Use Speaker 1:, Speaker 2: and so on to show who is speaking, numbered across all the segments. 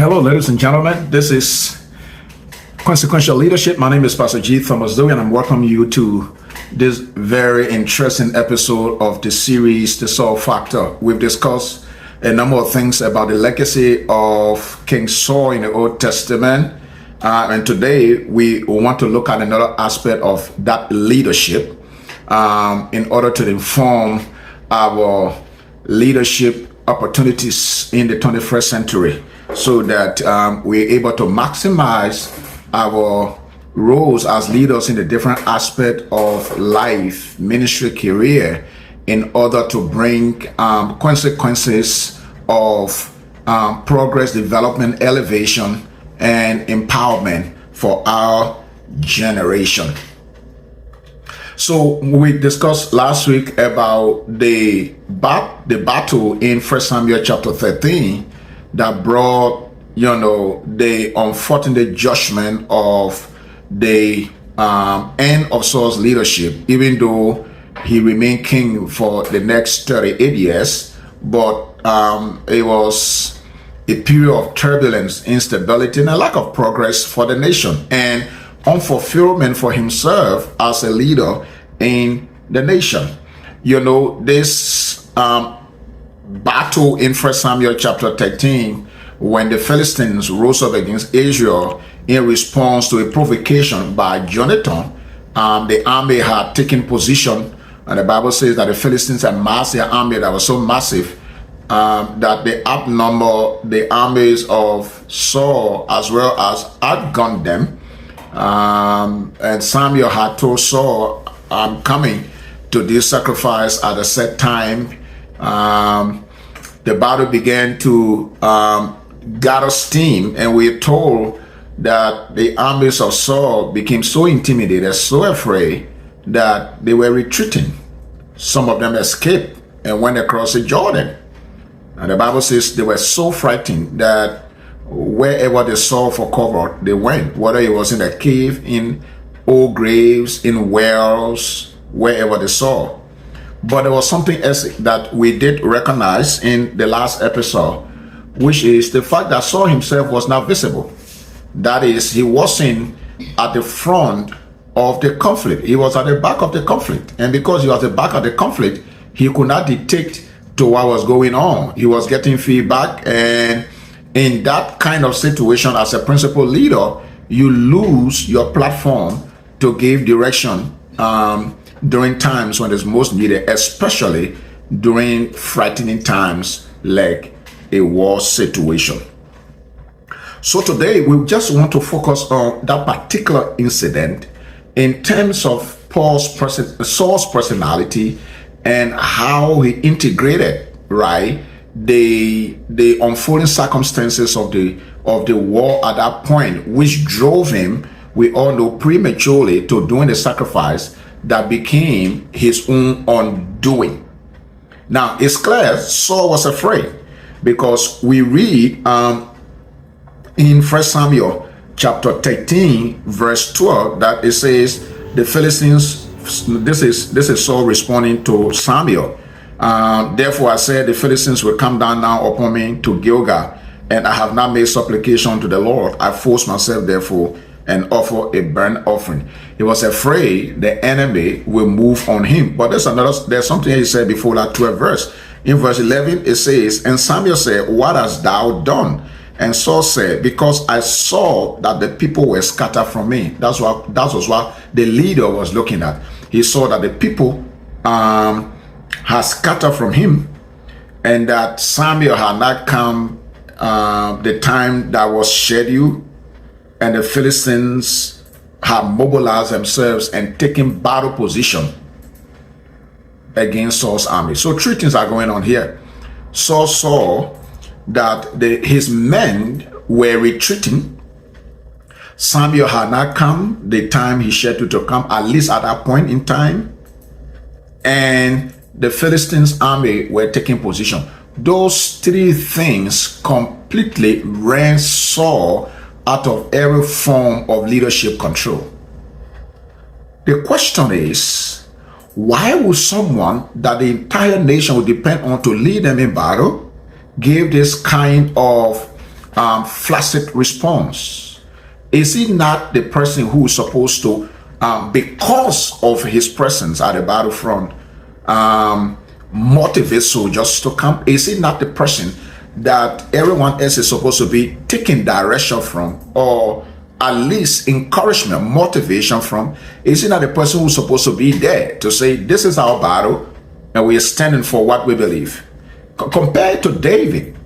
Speaker 1: Hello, ladies and gentlemen. This is Consequential Leadership. My name is Pastor G. Thomas Zoe, and I'm welcoming you to this very interesting episode of the series, The Saul Factor. We've discussed a number of things about the legacy of King Saul in the Old Testament. And today we want to look at another aspect of that leadership in order to inform our leadership opportunities in the 21st century, so that we're able to maximize our roles as leaders in the different aspects of life, ministry, career, in order to bring consequences of progress, development, elevation, and empowerment for our generation. So we discussed last week about the battle in 1 Samuel chapter 13 that brought, the unfortunate judgment of the end of Saul's leadership, even though he remained king for the next 38 years. But it was a period of turbulence, instability, and a lack of progress for the nation, and unfulfillment for himself as a leader in the nation. This battle in 1 Samuel chapter 13, when the Philistines rose up against Israel in response to a provocation by Jonathan, the army had taken position, and the Bible says that the Philistines had massed their army that was so massive that they outnumbered the armies of Saul as well as outgunned them. And Samuel had told Saul, "I'm coming to this sacrifice at a set time." The battle began to gather steam, and we're told that the armies of Saul became so intimidated, so afraid, that they were retreating. Some of them escaped and went across the Jordan. And the Bible says they were so frightened that wherever they saw for cover, they went, whether it was in a cave, in old graves, in wells, wherever they saw. But there was something else that we did recognize in the last episode, which is the fact that Saul himself was not visible. That is, he wasn't at the front of the conflict. He was at the back of the conflict. And because he was at the back of the conflict, he could not detect to what was going on. He was getting feedback, and in that kind of situation, as a principal leader, you lose your platform to give direction during times when it's most needed, especially during frightening times like a war situation. So today we just want to focus on that particular incident in terms of Saul's personality and how he integrated, the unfolding circumstances of the war at that point, which drove him, we all know, prematurely to doing the sacrifice that became his own undoing. Now, it's clear Saul was afraid, because we read in 1 Samuel chapter 13 verse 12 that it says the Philistines, this is Saul responding to Samuel, "Therefore I said, the Philistines will come down now upon me to Gilgal, and I have not made supplication to the Lord. I force myself therefore and offer a burnt offering." He was afraid the enemy will move on him. But there's something he said before that 12th verse. In verse 11 it says, "And Samuel said, What hast thou done?" And Saul said, "Because I saw that the people were scattered from me." That was what the leader was looking at. He saw that the people had scattered from him, and that Samuel had not come the time that was scheduled, and the Philistines had mobilized themselves and taken battle position against Saul's army. So three things are going on here. Saul saw that his men were retreating. Samuel had not come the time he scheduled to come, at least at that point in time, and the Philistines' army were taking position. Those three things completely ran Saul out of every form of leadership control. The question is, why would someone that the entire nation would depend on to lead them in battle give this kind of flaccid response? Is he not the person who is supposed to, because of his presence at the battlefront, motivate soldiers to come? Is he not the person that everyone else is supposed to be taking direction from, or at least encouragement, motivation from? Is he not the person who's supposed to be there to say, this is our battle and we are standing for what we believe? Compared to David,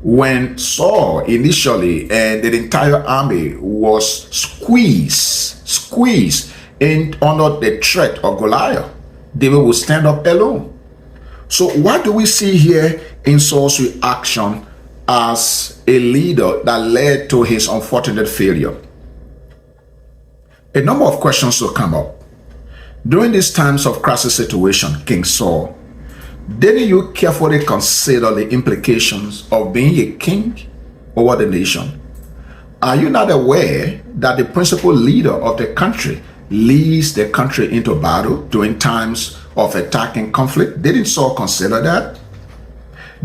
Speaker 1: when Saul initially and the entire army was squeezed in under the threat of Goliath, David would stand up alone. So what do we see here in Saul's reaction as a leader that led to his unfortunate failure? A number of questions will come up. During these times of crisis situation, King Saul, didn't you carefully consider the implications of being a king over the nation? Are you not aware that the principal leader of the country leads the country into battle during times of attack and conflict? Didn't Saul consider that?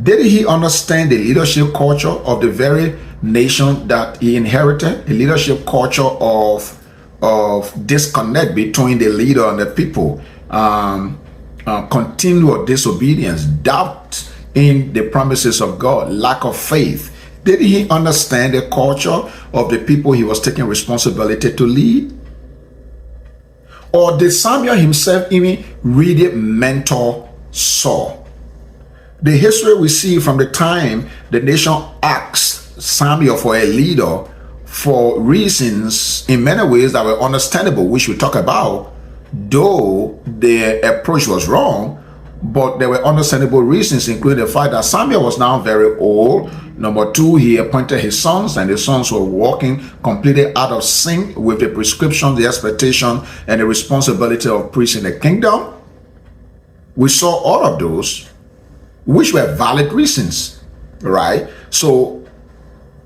Speaker 1: Did he understand the leadership culture of the very nation that he inherited? A leadership culture of disconnect between the leader and the people, continual disobedience, doubt in the promises of God, lack of faith. Did he understand the culture of the people he was taking responsibility to lead? Or did Samuel himself even really mentor Saul? The history we see from the time the nation asked Samuel for a leader for reasons in many ways that were understandable, which we talk about, though the approach was wrong, but there were understandable reasons, including the fact that Samuel was now very old. Number two, he appointed his sons, and the sons were walking completely out of sync with the prescription, the expectation, and the responsibility of priests in the kingdom. We saw all of those, which were valid reasons, right? So,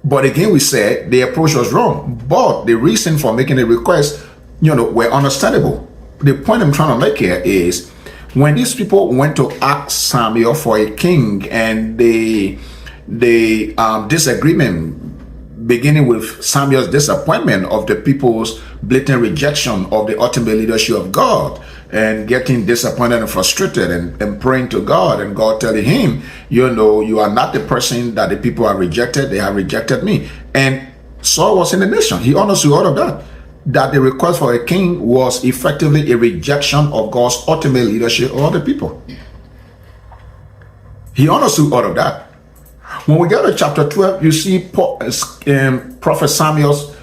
Speaker 1: but again, we said the approach was wrong, but the reason for making the request, were understandable. The point I'm trying to make here is, when these people went to ask Samuel for a king, and the disagreement beginning with Samuel's disappointment of the people's blatant rejection of the ultimate leadership of God, and getting disappointed and frustrated, and praying to God, and God telling him, you are not the person that the people have rejected, they have rejected me. And Saul was in the nation. He understood all of that the request for a king was effectively a rejection of God's ultimate leadership over the people. He understood all of that. When we get to chapter 12, you see Prophet Samuel's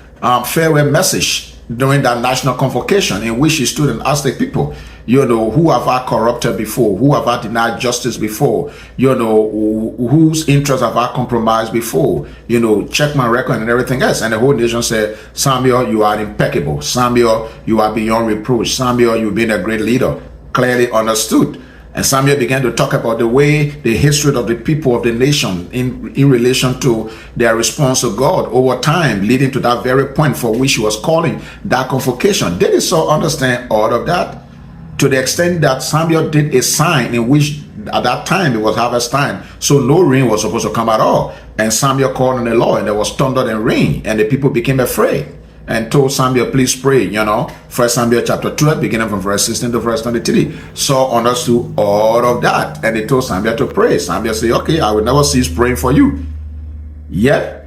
Speaker 1: farewell message during that national convocation, in which he stood and asked the people, who have I corrupted before? Who have I denied justice before? Whose interests have I compromised before? Check my record and everything else. And the whole nation said, Samuel, you are impeccable. Samuel, you are beyond reproach. Samuel, you've been a great leader. Clearly understood. And Samuel began to talk about the way, the history of the people of the nation in relation to their response to God over time, leading to that very point for which he was calling that convocation. Did Saul understand all of that? To the extent that Samuel did a sign in which at that time it was harvest time, so no rain was supposed to come at all. And Samuel called on the Lord, and there was thunder and rain, and the people became afraid and told Samuel, please pray. 1 Samuel chapter 12, beginning from verse 16 to verse 23. Saul understood all of that, and they told Samuel to pray. Samuel said, okay, I will never cease praying for you. Yet,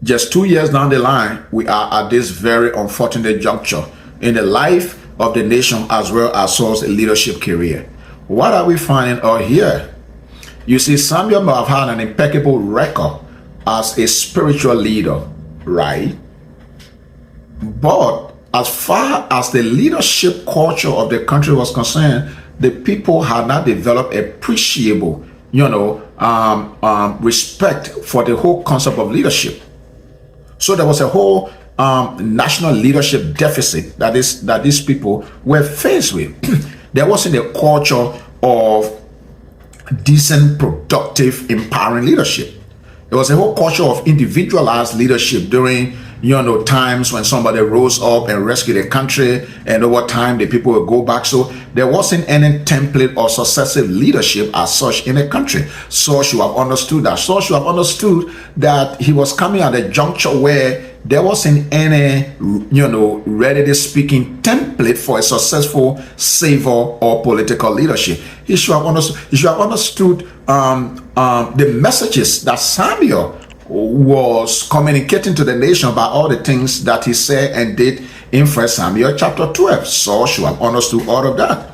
Speaker 1: just 2 years down the line, we are at this very unfortunate juncture in the life of the nation, as well as Saul's leadership career. What are we finding out here? You see, Samuel may have had an impeccable record as a spiritual leader, right? But as far as the leadership culture of the country was concerned, the people had not developed appreciable, respect for the whole concept of leadership. So there was a whole national leadership deficit that these people were faced with. There wasn't a culture of decent, productive, empowering leadership. There was a whole culture of individualized leadership during times when somebody rose up and rescued a country, and over time the people will go back. So there wasn't any template or successive leadership as such in a country. Saul should have understood that. Saul should have understood that he was coming at a juncture where there wasn't any, readily speaking template for a successful civil or political leadership. He should have understood. He should have understood the messages that Samuel was communicating to the nation about all the things that he said and did in 1 Samuel chapter 12. Saul should have understood all of that.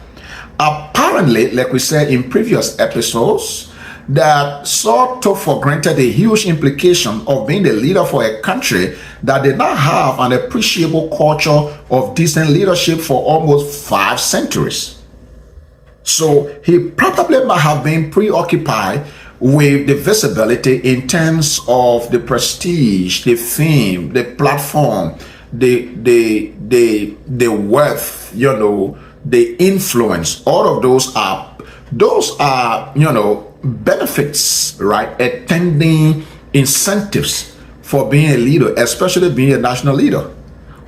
Speaker 1: Apparently, like we said in previous episodes, that Saul took for granted the huge implication of being the leader for a country that did not have an appreciable culture of decent leadership for almost 5 centuries. So he probably might have been preoccupied with the visibility in terms of the prestige, the fame, the platform, the wealth, the influence. All of those are benefits, right? Attending incentives for being a leader, especially being a national leader.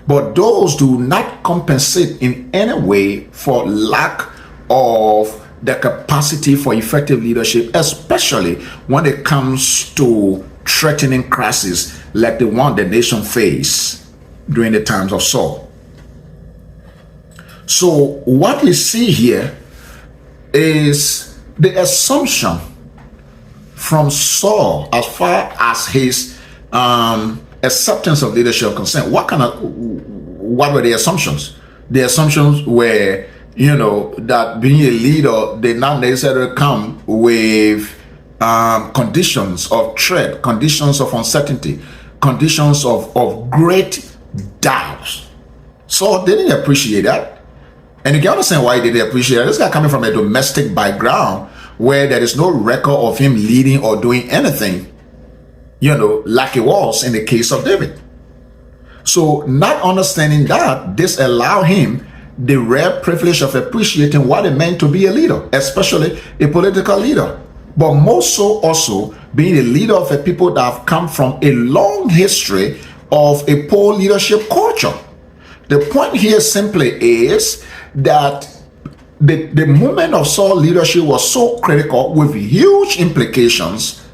Speaker 1: But those do not compensate in any way for lack of the capacity for effective leadership, especially when it comes to threatening crises like the one the nation faced during the times of Saul. So what we see here is the assumption from Saul as far as his acceptance of leadership concerned. What were the assumptions? The assumptions were, that being a leader did not necessarily come with conditions of threat, conditions of uncertainty, conditions of great doubts. Saul didn't appreciate that. And you can understand why he didn't appreciate it. This guy coming from a domestic background where there is no record of him leading or doing anything, like it was in the case of David. So not understanding that, this allowed him the rare privilege of appreciating what it meant to be a leader, especially a political leader, but more so also being a leader of a people that have come from a long history of a poor leadership culture. The point here simply is that the moment of Saul's leadership was so critical with huge implications,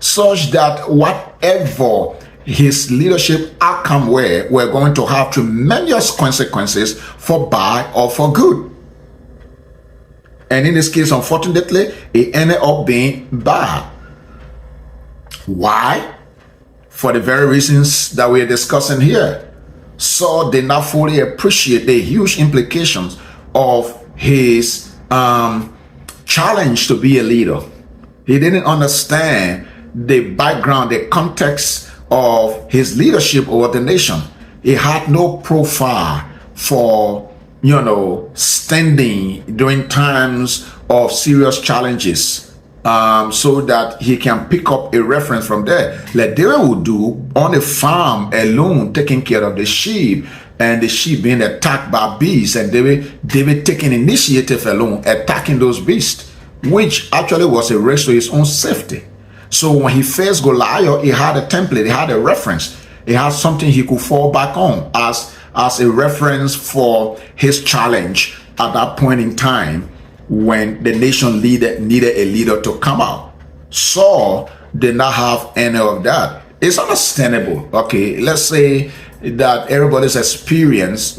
Speaker 1: such that whatever his leadership outcome were going to have tremendous consequences for bad or for good. And in this case, unfortunately, it ended up being bad. Why? For the very reasons that we're discussing here. Saul did not fully appreciate the huge implications of his challenge to be a leader. He didn't understand the background, the context of his leadership over the nation. He had no profile for, standing during times of serious challenges, so that he can pick up a reference from there, like David would do on a farm alone, taking care of the sheep, and the sheep being attacked by beasts, and David taking initiative alone, attacking those beasts, which actually was a risk to his own safety. So when he faced Goliath, he had a template, he had a reference, he had something he could fall back on as a reference for his challenge at that point in time when the nation needed a leader to come out. Saul did not have any of that. It's understandable. Okay, let's say that everybody's experience,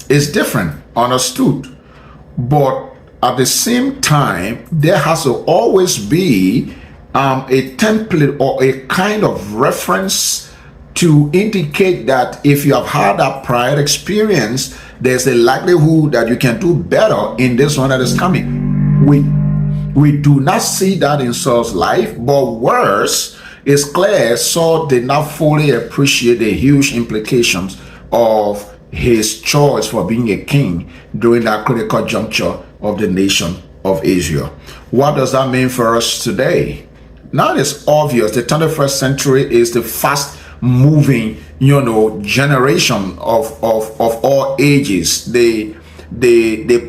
Speaker 1: is different, understood. But at the same time, there has to always be a template or a kind of reference to indicate that if you have had that prior experience, there's a likelihood that you can do better in this one that is coming. We do not see that in Saul's life, but worse, it's clear Saul did not fully appreciate the huge implications of his choice for being a king during that critical juncture of the nation of Israel. What does that mean for us today? Now it's obvious the 21st century is the fast moving, generation of all ages. The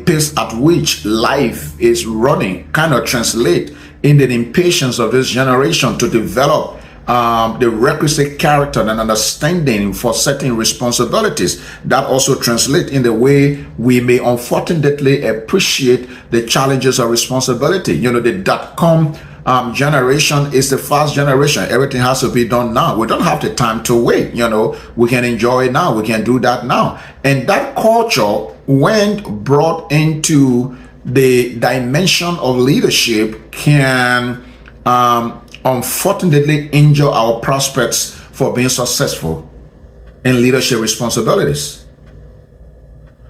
Speaker 1: pace at which life is running kind of translate in the impatience of this generation to develop the requisite character and understanding for certain responsibilities. That also translate in the way we may unfortunately appreciate the challenges of responsibility. The dot-com generation is the fast generation. Everything has to be done now. We don't have the time to wait. We can enjoy it now. We can do that now. And that culture, when brought into the dimension of leadership, can unfortunately injure our prospects for being successful in leadership responsibilities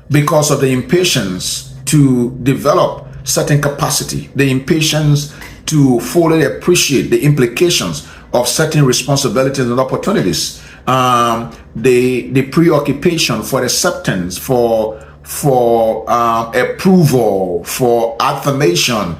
Speaker 1: because of the impatience to develop certain capacity, the impatience to fully appreciate the implications of certain responsibilities and opportunities, the preoccupation for acceptance, for approval, for affirmation,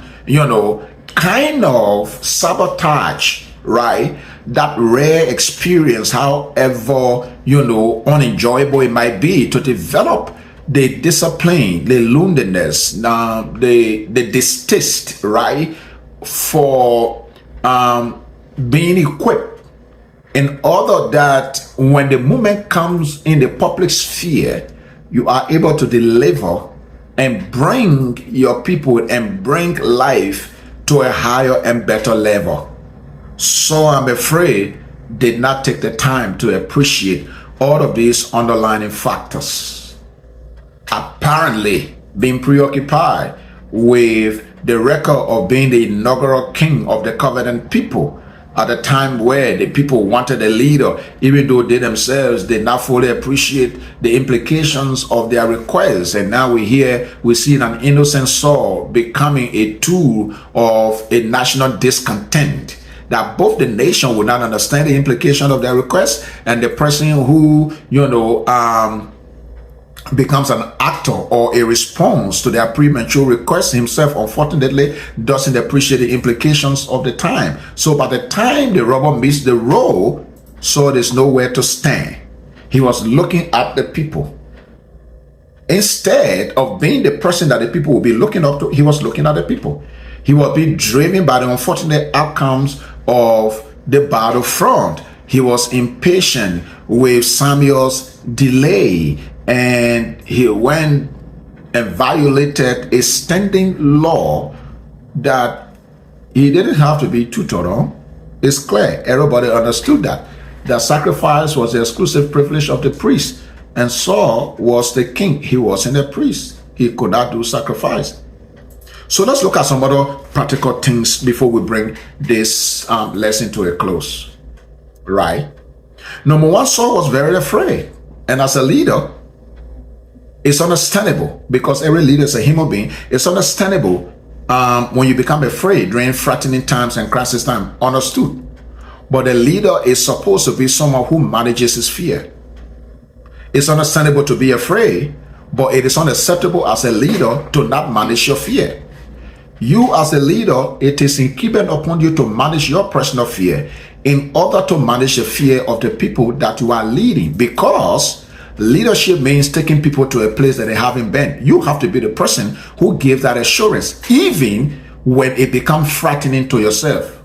Speaker 1: kind of sabotage, right? That rare experience, however, unenjoyable it might be, to develop the discipline, the loneliness, the distaste, right, for being equipped in order that when the moment comes in the public sphere, you are able to deliver and bring your people and bring life to a higher and better level. So I'm afraid did not take the time to appreciate all of these underlying factors. Apparently being preoccupied with the record of being the inaugural king of the covenant people at a time where the people wanted a leader, even though they themselves did not fully appreciate the implications of their requests. And now we see an innocent Saul becoming a tool of a national discontent, that both the nation would not understand the implication of their requests, and the person who becomes an actor or a response to their premature request himself, unfortunately, doesn't appreciate the implications of the time. So by the time the rubber meets the road, Saul is nowhere to stand. He was looking at the people. Instead of being the person that the people will be looking up to, he was looking at the people. He was being driven by the unfortunate outcomes of the battlefront. He was impatient with Samuel's delay, and he went and violated a standing law that he didn't have to be tutored on. It's clear. Everybody understood that sacrifice was the exclusive privilege of the priest, and Saul was the king. He wasn't a priest. He could not do sacrifice. So let's look at some other practical things before we bring this lesson to a close. Right? Number one, Saul was very afraid. And as a leader, it's understandable, because every leader is a human being. It's understandable when you become afraid during threatening times and crisis time. Understood. But the leader is supposed to be someone who manages his fear. It's understandable to be afraid, but it is unacceptable as a leader to not manage your fear. You as a leader, it is incumbent upon you to manage your personal fear in order to manage the fear of the people that you are leading, because leadership means taking people to a place that they haven't been. You have to be the person who gives that assurance, even when it becomes threatening to yourself.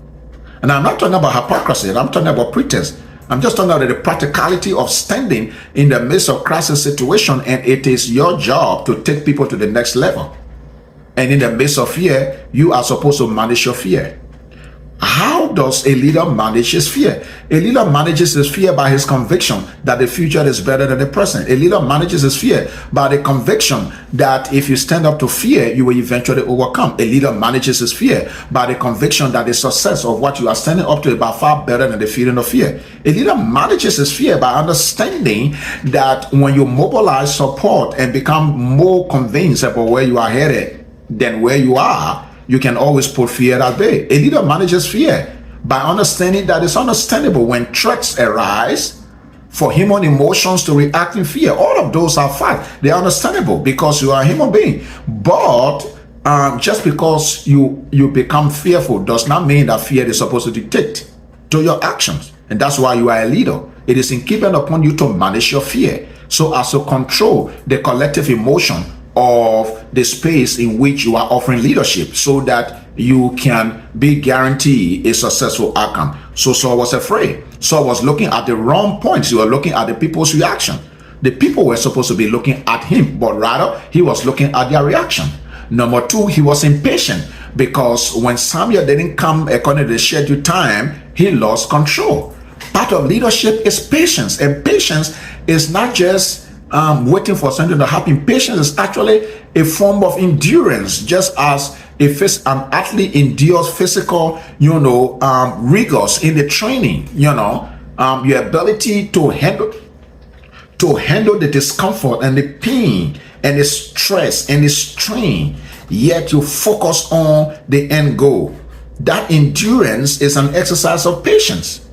Speaker 1: And I'm not talking about hypocrisy. I'm talking about pretense. I'm just talking about the practicality of standing in the midst of crisis situation, and it is your job to take people to the next level. And in the midst of fear, you are supposed to manage your fear. How does a leader manage his fear? A leader manages his fear by his conviction that the future is better than the present. A leader manages his fear by the conviction that if you stand up to fear, you will eventually overcome. A leader manages his fear by the conviction that the success of what you are standing up to is by far better than the feeling of fear. A leader manages his fear by understanding that when you mobilize support and become more convinced about where you are headed than where you are, you can always put fear at bay. A leader manages fear by understanding that it's understandable when threats arise for human emotions to react in fear. All of those are fact. They are understandable because you are a human being. But just because you become fearful does not mean that fear is supposed to dictate to your actions. And that's why you are a leader. It is incumbent upon you to manage your fear so as to control the collective emotion of the space in which you are offering leadership, so that you can be guaranteed a successful outcome. So Saul was afraid. Saul was looking at the wrong points. He was looking at the people's reaction. The people were supposed to be looking at him, but rather he was looking at their reaction. Number two, he was impatient because when Samuel didn't come according to the scheduled time, he lost control. Part of leadership is patience, and patience is not just waiting for something to happen. Patience is actually a form of endurance, just as an athlete endures physical, rigors in the training. Your ability to handle the discomfort and the pain and the stress and the strain, yet you focus on the end goal. That endurance is an exercise of patience.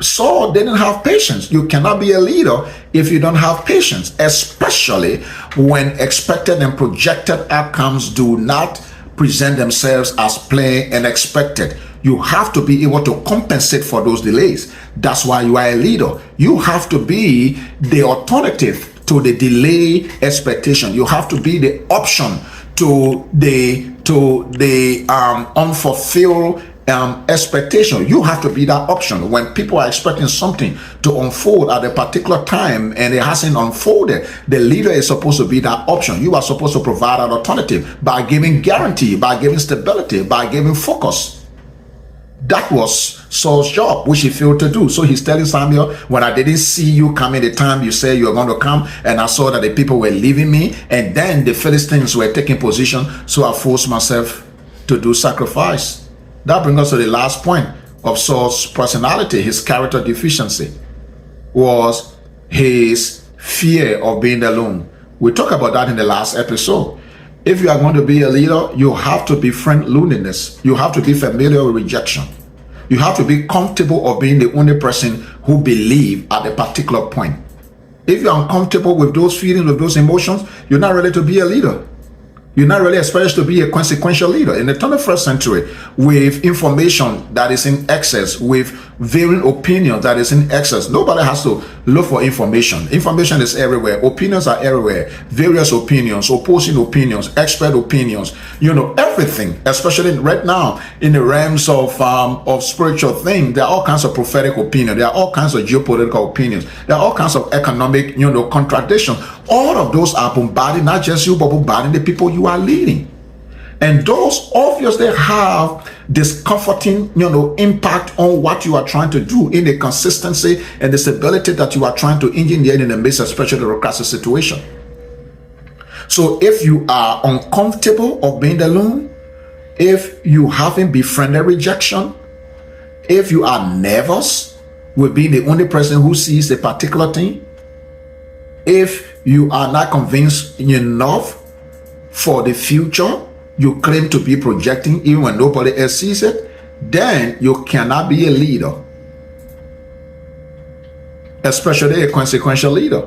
Speaker 1: Saul didn't have patience. You cannot be a leader if you don't have patience, especially when expected and projected outcomes do not present themselves as planned and expected. You have to be able to compensate for those delays. That's why you are a leader. You have to be the alternative to the delay expectation. You have to be the option to the unfulfilled expectation. You have to be that option. When people are expecting something to unfold at a particular time and it hasn't unfolded, the leader is supposed to be that option. You are supposed to provide an alternative by giving guarantee, by giving stability, by giving focus. That was Saul's job, which he failed to do. So he's telling Samuel, when I didn't see you coming the time you said you were going to come, and I saw that the people were leaving me, and then the Philistines were taking position, so I forced myself to do sacrifice. That brings us to the last point of Saul's personality. His character deficiency was his fear of being alone. We talked about that in the last episode. If you are going to be a leader, you have to befriend loneliness. You have to be familiar with rejection. You have to be comfortable of being the only person who believes at a particular point. If you're uncomfortable with those feelings, with those emotions, you're not ready to be a leader. You're not really expected to be a consequential leader. In the 21st century, with information that is in excess, with varying opinions that is in excess, nobody has to look for information. Information is everywhere. Opinions are everywhere. Various opinions, opposing opinions, expert opinions, everything, especially right now in the realms of spiritual things. There are all kinds of prophetic opinions. There are all kinds of geopolitical opinions. There are all kinds of economic, contradictions. All of those are bombarding not just you, but bombarding the people you are leading. And those obviously have discomforting, impact on what you are trying to do in the consistency and the stability that you are trying to engineer in the midst, especially the crisis situation. So if you are uncomfortable of being alone, if you haven't befriended rejection, if you are nervous with being the only person who sees a particular thing, if you are not convinced enough for the future you claim to be projecting, even when nobody else sees it, then you cannot be a leader, especially a consequential leader.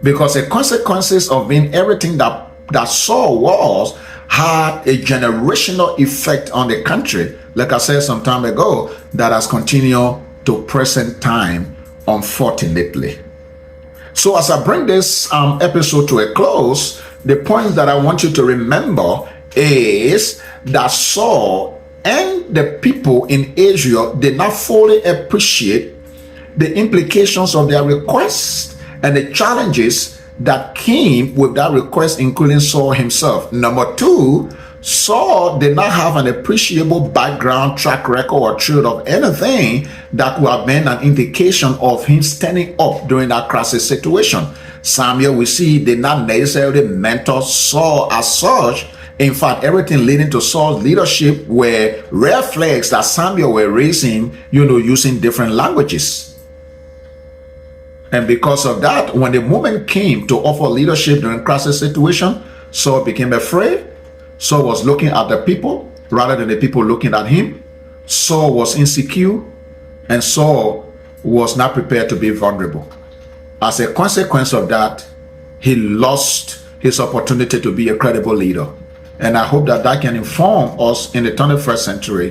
Speaker 1: Because the consequences of being everything that Saul was had a generational effect on the country, like I said some time ago, that has continued to present time, unfortunately. So as I bring this episode to a close, the point that I want you to remember is that Saul and the people in Israel did not fully appreciate the implications of their request and the challenges that came with that request, including Saul himself. Number two, Saul did not have an appreciable background, track record, or truth of anything that would have been an indication of him standing up during that crisis situation. Samuel, we see, did not necessarily mentor Saul as such. In fact, everything leading to Saul's leadership were red flags that Samuel were raising, using different languages. And because of that, when the moment came to offer leadership during crisis situation, Saul became afraid. Saul was looking at the people rather than the people looking at him. Saul was insecure, and Saul was not prepared to be vulnerable. As a consequence of that, he lost his opportunity to be a credible leader. And I hope that can inform us in the 21st century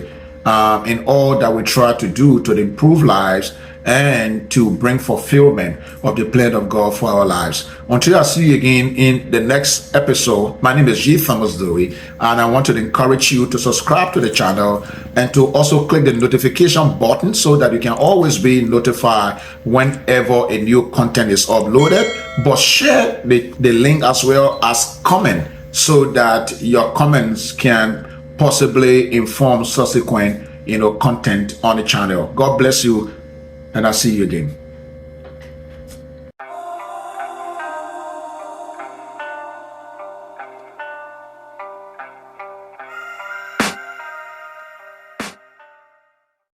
Speaker 1: in all that we try to do to improve lives and to bring fulfillment of the plan of God for our lives. Until I see you again in the next episode, my name is G. Thomas Dewey, and I want to encourage you to subscribe to the channel and to also click the notification button so that you can always be notified whenever a new content is uploaded. But share the link as well as comment so that your comments can possibly inform subsequent content on the channel. God bless you, and I'll see you again.